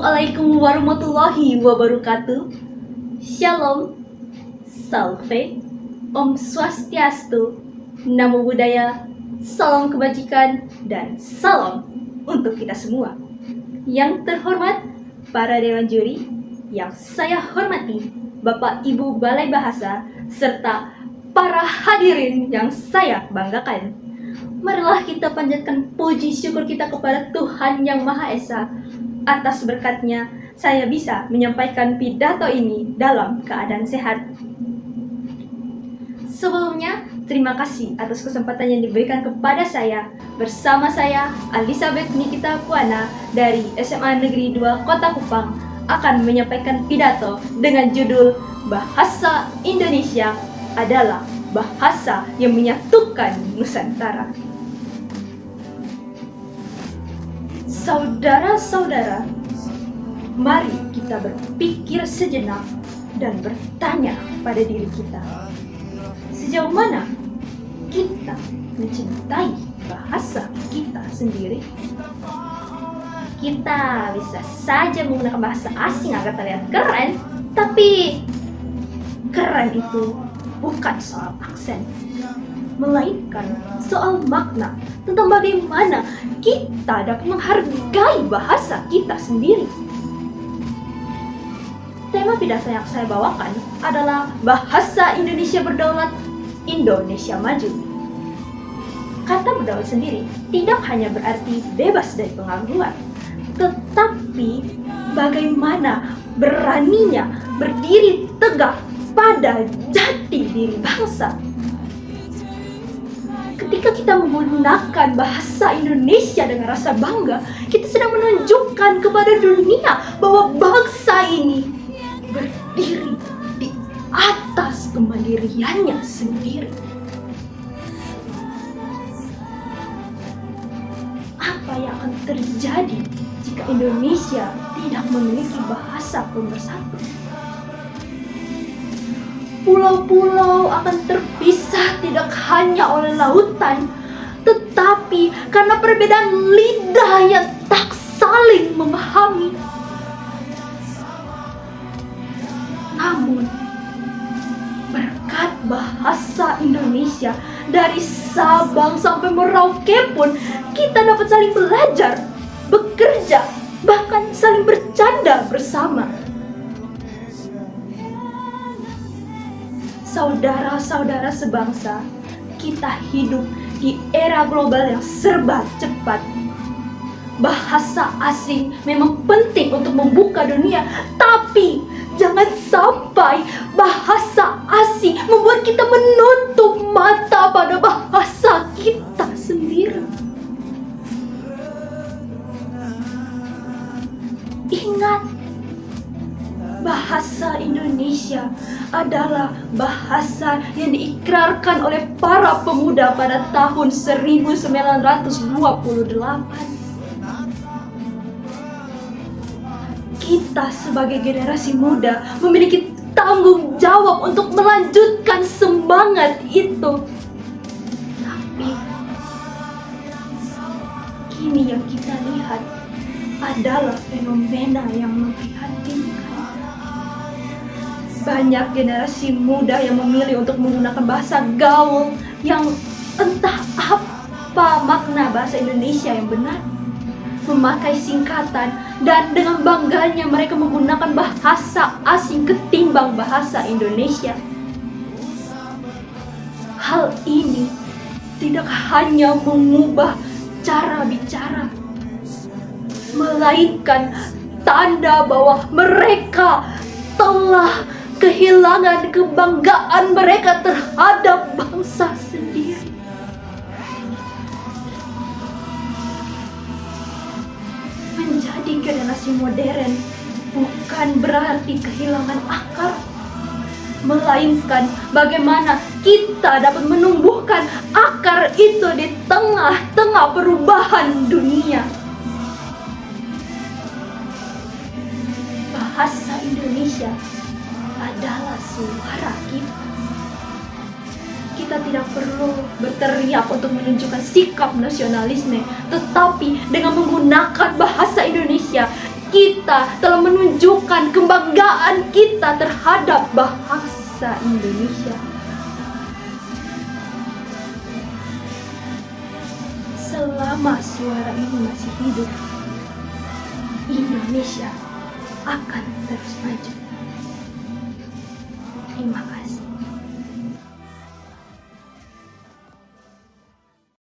Assalamualaikum warahmatullahi wabarakatuh. Shalom, Salve, Om Swastiastu, Namo Buddhaya, salam kebajikan, dan salam untuk kita semua. Yang terhormat, para Dewan Juri, yang saya hormati, Bapak Ibu Balai Bahasa, serta para hadirin yang saya banggakan. Marilah kita panjatkan puji syukur kita kepada Tuhan Yang Maha Esa. Atas berkatnya, saya bisa menyampaikan pidato ini dalam keadaan sehat. Sebelumnya, terima kasih atas kesempatan yang diberikan kepada saya. Bersama saya, Elizabeth Nikita Puana dari SMA Negeri 2 Kota Kupang akan menyampaikan pidato dengan judul Bahasa Indonesia adalah bahasa yang menyatukan Nusantara. Saudara-saudara, mari kita berpikir sejenak dan bertanya pada diri kita, sejauh mana kita mencintai bahasa kita sendiri? Kita bisa saja menggunakan bahasa asing agar terlihat keren, tapi keren itu bukan soal aksen, melainkan soal makna tentang bagaimana kita dapat menghargai bahasa kita sendiri. Tema pidato yang saya bawakan adalah Bahasa Indonesia Berdaulat, Indonesia Maju. Kata berdaulat sendiri tidak hanya berarti bebas dari pengaruhan, tetapi bagaimana beraninya berdiri tegak pada jati diri bangsa. Ketika kita menggunakan bahasa Indonesia dengan rasa bangga, kita sedang menunjukkan kepada dunia bahwa bangsa ini berdiri di atas kemandiriannya sendiri. Apa yang akan terjadi jika Indonesia tidak memiliki bahasa pemersatu? Pulau-pulau akan terpisah tidak hanya oleh lautan, tetapi karena perbedaan lidah yang tak saling memahami. Namun, berkat bahasa Indonesia, dari Sabang sampai Merauke pun kita dapat saling belajar, bekerja, bahkan saling bercanda bersama. Saudara-saudara sebangsa, kita hidup di era global yang serba cepat. Bahasa asing memang penting untuk membuka dunia, tapi jangan sampai bahasa asing membuat kita menutup mata pada bahasa kita sendiri. Ingat, bahasa Indonesia adalah bahasa yang diikrarkan oleh para pemuda pada tahun 1928. Kita sebagai generasi muda memiliki tanggung jawab untuk melanjutkan semangat itu. Tapi kini yang kita lihat adalah fenomena yang memprihatinkan. Banyak generasi muda yang memilih untuk menggunakan bahasa gaul yang entah apa makna bahasa Indonesia yang benar. Memakai singkatan dan dengan bangganya mereka menggunakan bahasa asing ketimbang bahasa Indonesia. Hal ini tidak hanya mengubah cara bicara, melainkan tanda bahwa mereka telah kehilangan kebanggaan mereka terhadap bangsa sendiri. Menjadi generasi modern bukan berarti kehilangan akar, melainkan bagaimana kita dapat menumbuhkan akar itu di tengah-tengah perubahan dunia. Bahasa Indonesia adalah suara kita. Kita tidak perlu berteriak untuk menunjukkan sikap nasionalisme, tetapi dengan menggunakan bahasa Indonesia, kita kita telah menunjukkan kebanggaan kita terhadap bahasa Indonesia. Selama suara ini masih hidup, Indonesia akan terus maju. Terima kasih.